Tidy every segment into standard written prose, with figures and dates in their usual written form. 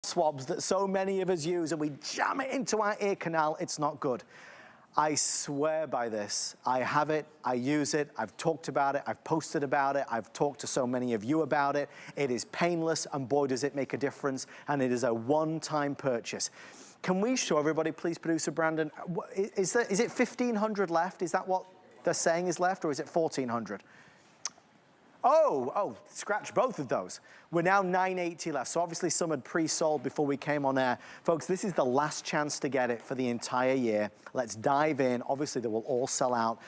swabs that so many of us use and we jam it into our ear canal, it's not good. I swear by this. I have it, I use it, I've talked about it, I've posted about it, I've talked to so many of you about it. It is painless and boy does it make a difference, and it is a one-time purchase. Can we show everybody, please, producer Brandon, is it 1,500 left? Is that what they're saying is left, or is it 1,400? Oh, scratch both of those. We're now 980 left, so obviously some had pre-sold before we came on air. Folks, this is the last chance to get it for the entire year. Let's dive in. Obviously, they will all sell out.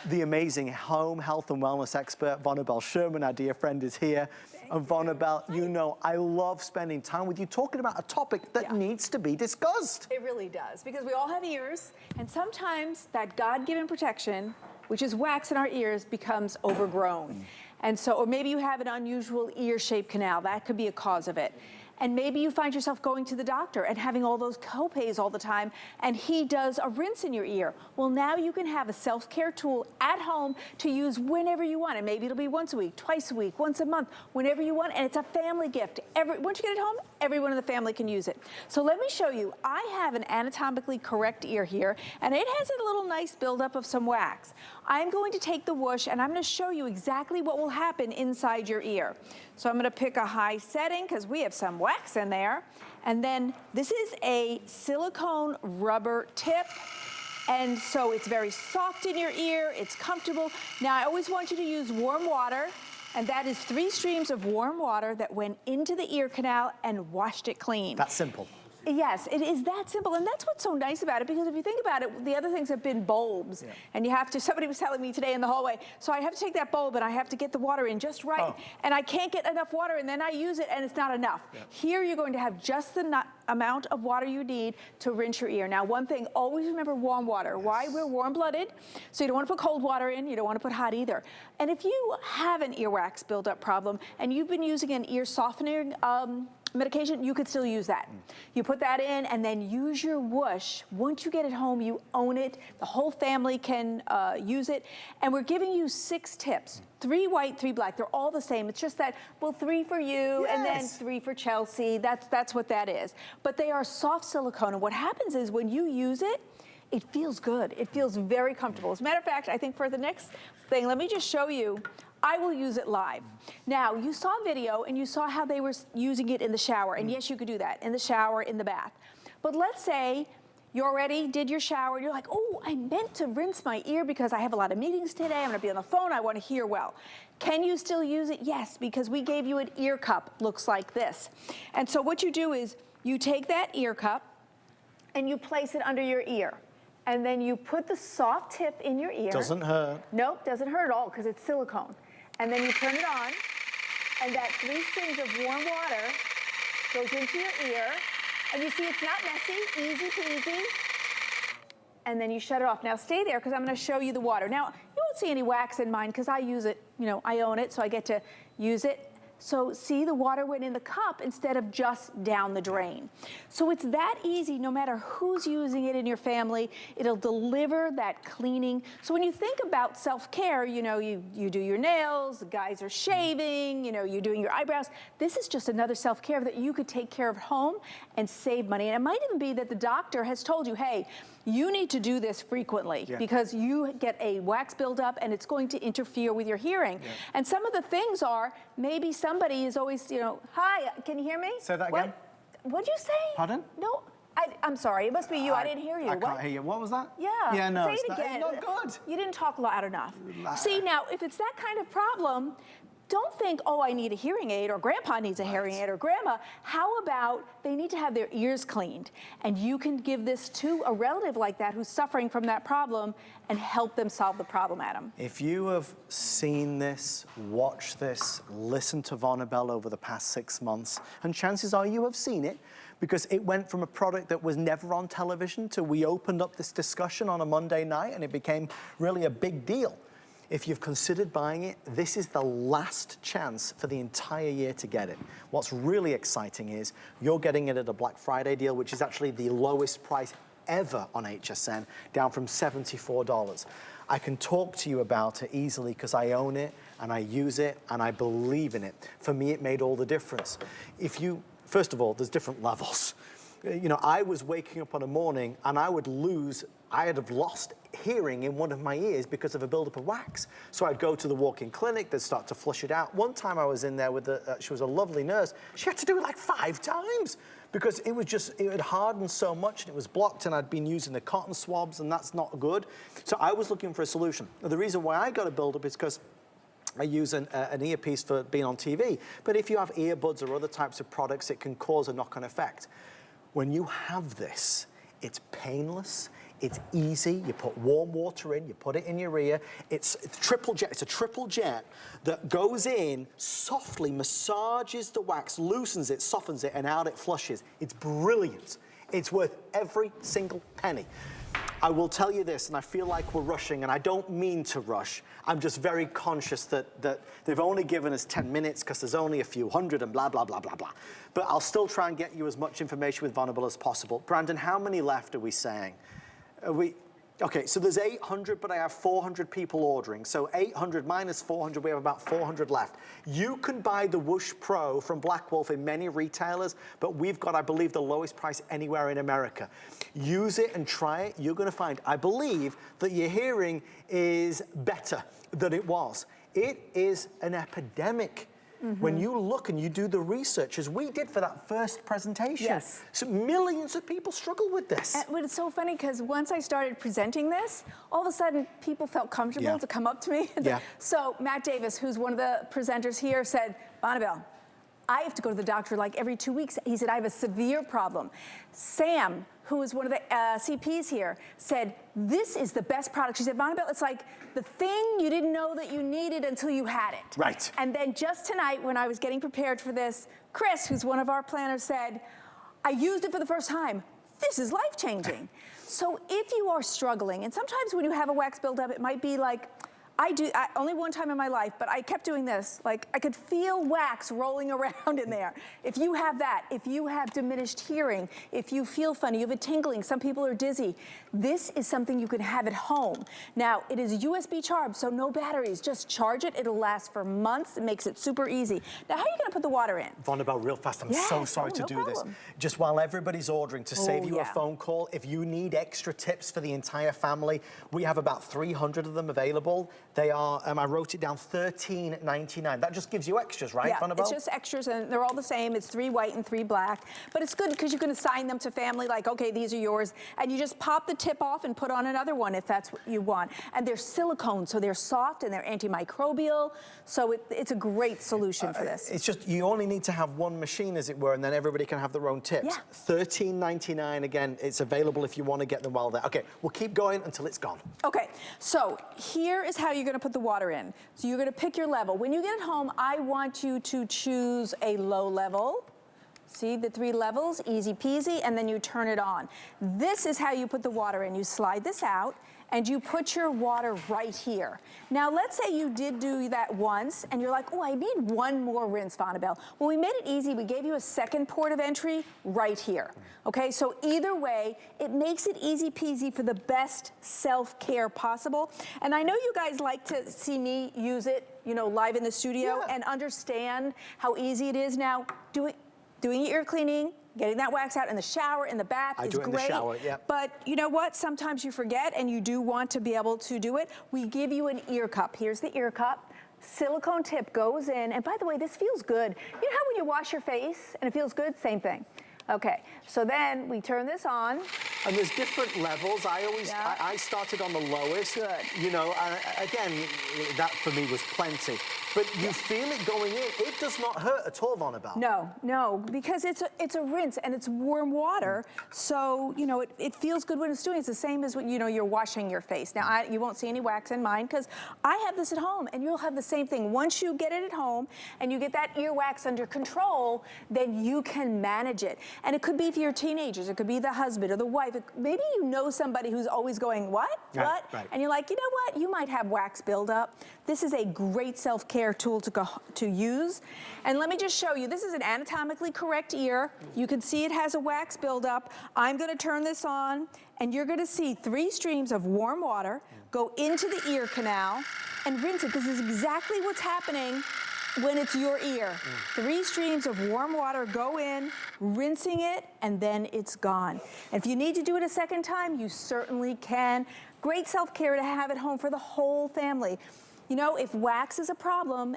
The amazing home health and wellness expert, Vonabelle Sherman, our dear friend, is here. And Vonabelle, you know, I love spending time with you talking about a topic that needs to be discussed. It really does, because we all have ears, and sometimes that God-given protection, which is wax in our ears, becomes overgrown. And so, or maybe you have an unusual ear-shaped canal. That could be a cause of it. And maybe you find yourself going to the doctor and having all those co-pays all the time, and he does a rinse in your ear. Well, now you can have a self-care tool at home to use whenever you want. And maybe it'll be once a week, twice a week, once a month, whenever you want. And it's a family gift. Once you get it home, everyone in the family can use it. So let me show you. I have an anatomically correct ear here, and it has a little nice buildup of some wax. I'm going to take the WUSH, and I'm going to show you exactly what will happen inside your ear. So I'm going to pick a high setting because we have some wax in there. And then this is a silicone rubber tip. And so it's very soft in your ear. It's comfortable. Now, I always want you to use warm water. And that is 3 streams of warm water that went into the ear canal and washed it clean. That's simple. Yes, it is that simple, and that's what's so nice about it, because if you think about it, the other things have been bulbs, and you have to, somebody was telling me today in the hallway, so I have to take that bulb and I have to get the water in just right, and I can't get enough water, and then I use it and it's not enough. Here you're going to have just the amount of water you need to rinse your ear. Now, one thing, always remember warm water. Why? We're warm-blooded, so you don't want to put cold water in, you don't want to put hot either. And if you have an earwax buildup problem and you've been using an ear softening medication, you could still use that. You put that in and then use your WUSH. Once you get it home, you own it. The whole family can use it. And we're giving you 6 tips. 3 white, 3 black. They're all the same. It's just that, well, 3 for you and then 3 for Chelsea. That's what that is. But they are soft silicone. And what happens is when you use it, it feels good. It feels very comfortable. As a matter of fact, I think for the next thing, let me just show you. I will use it live. Now, you saw a video and you saw how they were using it in the shower. And yes, you could do that, in the shower, in the bath. But let's say you already did your shower and you're like, oh, I meant to rinse my ear because I have a lot of meetings today. I'm gonna be on the phone, I wanna hear well. Can you still use it? Yes, because we gave you an ear cup, looks like this. And so what you do is you take that ear cup and you place it under your ear. And then you put the soft tip in your ear. Doesn't hurt. Nope, doesn't hurt at all because it's silicone. And then you turn it on, and that 3 streams of warm water goes into your ear. And you see it's not messy, easy peasy. And then you shut it off. Now stay there because I'm going to show you the water. Now, you won't see any wax in mine because I use it, you know, I own it, so I get to use it. So see, the water went in the cup instead of just down the drain. So it's that easy, no matter who's using it in your family, it'll deliver that cleaning. So when you think about self-care, you know, you do your nails, the guys are shaving, you know, you're doing your eyebrows. This is just another self-care that you could take care of at home and save money. And it might even be that the doctor has told you, hey, you need to do this frequently because you get a wax buildup and it's going to interfere with your hearing. And some of the things are, maybe somebody is always, you know, hi, can you hear me? Say that again. What'd you say? Pardon? No, I'm sorry, it must be you, I didn't hear you. I can't hear you. What was that? Yeah, no, say it again. It's not good. You didn't talk loud enough. See, now, if it's that kind of problem, don't think, oh, I need a hearing aid, or grandpa needs a hearing aid, or grandma. How about they need to have their ears cleaned? And you can give this to a relative like that who's suffering from that problem and help them solve the problem, Adam. If you have seen this, watched this, listened to Vonabelle over the past 6 months, and chances are you have seen it, because it went from a product that was never on television to we opened up this discussion on a Monday night and it became really a big deal. If you've considered buying it, this is the last chance for the entire year to get it. What's really exciting is you're getting it at a Black Friday deal, which is actually the lowest price ever on HSN, down from $74. I can talk to you about it easily because I own it and I use it and I believe in it. For me, it made all the difference. If you First of all, there's different levels. You know, I was waking up on a morning and I would have lost hearing in one of my ears because of a buildup of wax. So I'd go to the walk-in clinic, they'd start to flush it out. One time I was in there with she was a lovely nurse. She had to do it like 5 times because it had hardened so much and it was blocked, and I'd been using the cotton swabs, and that's not good. So I was looking for a solution. Now, the reason why I got a buildup is because I use an earpiece for being on TV. But if you have earbuds or other types of products, it can cause a knock-on effect. When you have this, it's painless, it's easy. You put warm water in, you put it in your ear. It's triple jet. It's a triple jet that goes in, softly massages the wax, loosens it, softens it, and out it flushes. It's brilliant. It's worth every single penny. I will tell you this, and I feel like we're rushing, and I don't mean to rush. I'm just very conscious that they've only given us 10 minutes because there's only a few hundred and blah, blah, blah, blah, blah. But I'll still try and get you as much information with Vulnerable as possible. Brandon, how many left are we saying? Okay, so there's 800, but I have 400 people ordering. So 800 minus 400, we have about 400 left. You can buy the WUSH Pro from BlackWolf in many retailers, but we've got, I believe, the lowest price anywhere in America. Use it and try it. You're going to find, I believe, that your hearing is better than it was. It is an epidemic. When you look and you do the research, as we did for that first presentation, Yes. so millions of people struggle with this. But it's so funny because once I started presenting this, all of a sudden people felt comfortable to come up to me. Yeah. So Matt Davis, who's one of the presenters here, said, Bonnabelle, I have to go to the doctor like every 2 weeks. He said, I have a severe problem. Sam, who is one of the CPs here, said, this is the best product. She said, Bonnabelle, it's like the thing you didn't know that you needed until you had it. Right. And then just tonight, when I was getting prepared for this, Chris, who's one of our planners, said, I used it for the first time. This is life-changing. So if you are struggling, and sometimes when you have a wax buildup, it might be like, only one time in my life, but I kept doing this. Like, I could feel wax rolling around in there. If you have that, if you have diminished hearing, if you feel funny, you have a tingling, some people are dizzy, this is something you can have at home. Now, it is USB charged, so no batteries. Just charge it. It'll last for months. It makes it super easy. Now, how are you going to put the water in? Vonabelle, real fast, I'm so sorry to do this. Just while everybody's ordering, to save you a phone call, if you need extra tips for the entire family, we have about 300 of them available. They are, I wrote it down, $13.99. That just gives you extras, right, Vonabelle? It's just extras, and they're all the same. It's 3 white and 3 black. But it's good because you can assign them to family, like, okay, these are yours. And you just pop the tip off and put on another one if that's what you want. And they're silicone, so they're soft and they're antimicrobial. So it's a great solution for this. It's just, you only need to have one machine, as it were, and then everybody can have their own tips. Yeah. $13.99, again, it's available if you want to get them while they're. Okay, we'll keep going until it's gone. Okay, so here is how you're going to put the water in. So you're going to pick your level. When you get it home, I want you to choose a low level. See the 3 levels, easy peasy, and then you turn it on. This is how you put the water in. You slide this out, and you put your water right here. Now, let's say you did do that once, and you're like, oh, I need one more rinse, Vonabelle. Well, we made it easy. We gave you a second port of entry right here. Okay, so either way, it makes it easy peasy for the best self-care possible. And I know you guys like to see me use it, you know, live in the studio and understand how easy it is. Now, doing your ear cleaning, getting that wax out in the shower, in the bath is great. I do it in the shower, But you know what? Sometimes you forget and you do want to be able to do it. We give you an ear cup. Here's the ear cup. Silicone tip goes in. And by the way, this feels good. You know how when you wash your face and it feels good? Same thing. Okay, so then we turn this on. And there's different levels. I started on the lowest. Good. You know, again, that for me was plenty. But you feel it going in. It does not hurt at all, Vonabelle. No, because it's a rinse and it's warm water. So, you know, it feels good when it's doing it. It's the same as when, you know, you're washing your face. Now, you won't see any wax in mine because I have this at home, and you'll have the same thing. Once you get it at home and you get that earwax under control, then you can manage it. And it could be for your teenagers. It could be the husband or the wife. Maybe you know somebody who's always going, what? Right. And you're like, you know what? You might have wax buildup. This is a great self-care tool to use. And let me just show you. This is an anatomically correct ear. You can see it has a wax buildup. I'm going to turn this on, and you're going to see 3 streams of warm water go into the ear canal and rinse it, because this is exactly what's happening when it's your ear. 3 streams of warm water go in, rinsing it, and then it's gone. And if you need to do it a second time, you certainly can. Great self-care to have at home for the whole family. You know, if wax is a problem,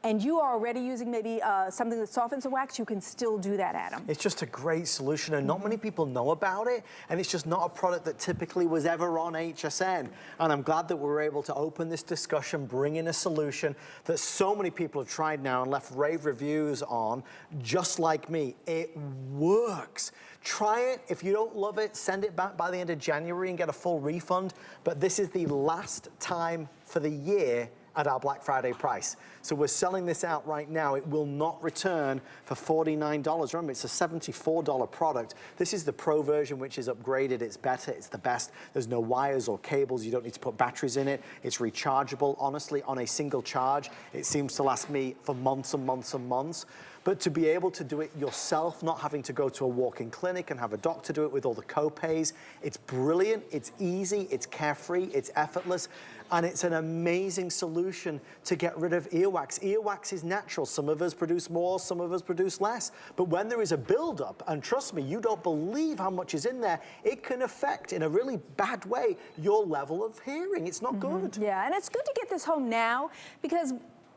and you are already using maybe something that softens the wax, you can still do that, Adam. It's just a great solution, and not many people know about it, and it's just not a product that typically was ever on HSN. And I'm glad that we were able to open this discussion, bring in a solution that so many people have tried now and left rave reviews on, just like me. It works. Try it. If you don't love it, send it back by the end of January and get a full refund. But this is the last time for the year at our Black Friday price. So we're selling this out right now. It will not return for $49. Remember, it's a $74 product. This is the Pro version, which is upgraded. It's better, it's the best. There's no wires or cables. You don't need to put batteries in it. It's rechargeable. Honestly, on a single charge, it seems to last me for months and months and months. But to be able to do it yourself, not having to go to a walk-in clinic and have a doctor do it with all the co-pays, it's brilliant, it's easy, it's carefree, it's effortless, and it's an amazing solution to get rid of earwax. Earwax is natural. Some of us produce more, some of us produce less. But when there is a buildup, and trust me, you don't believe how much is in there, it can affect, in a really bad way, your level of hearing. It's not good. Yeah, and it's good to get this home now, because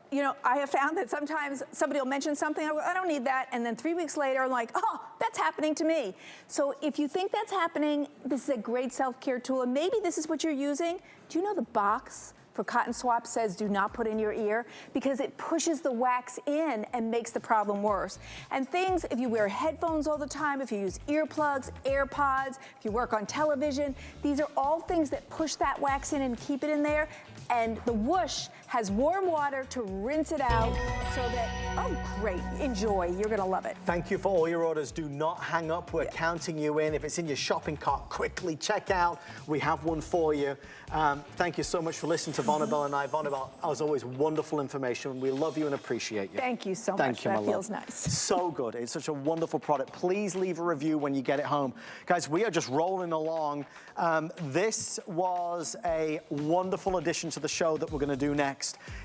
you know, I have found that sometimes somebody will mention something, I go, I don't need that, and then 3 weeks later, I'm like, oh, that's happening to me. So if you think that's happening, this is a great self-care tool, and maybe this is what you're using. Do you know the box for cotton swab says do not put in your ear? Because it pushes the wax in and makes the problem worse. And things, if you wear headphones all the time, if you use earplugs, AirPods, if you work on television, these are all things that push that wax in and keep it in there. And the WUSH has warm water to rinse it out so that, oh great, enjoy, you're gonna love it. Thank you for all your orders. Do not hang up, we're counting you in. If it's in your shopping cart, quickly check out. We have one for you. Thank you so much for listening to Vonabelle and I. Vonabelle, as always, wonderful information. We love you and appreciate you. Thank you so much, Thank you, that my feels love. nice. So good, it's such a wonderful product. Please leave a review when you get it home. Guys, we are just rolling along. This was a wonderful addition to the show that we're gonna do next.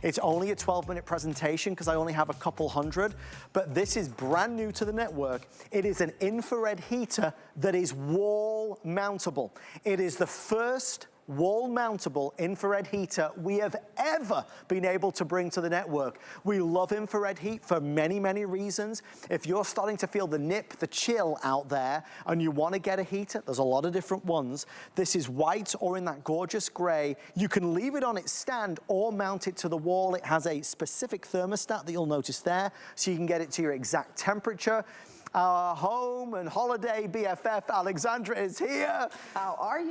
It's only a 12-minute presentation because I only have a couple hundred, but this is brand new to the network. It is an infrared heater that is wall mountable. It is the first wall mountable infrared heater we have ever been able to bring to the network. We love infrared heat for many, many reasons. If you're starting to feel the nip, the chill out there, and you want to get a heater, there's a lot of different ones. This is white or in that gorgeous gray. You can leave it on its stand or mount it to the wall. It has a specific thermostat that you'll notice there, so you can get it to your exact temperature. Our home and holiday BFF, Alexandra, is here. How are you?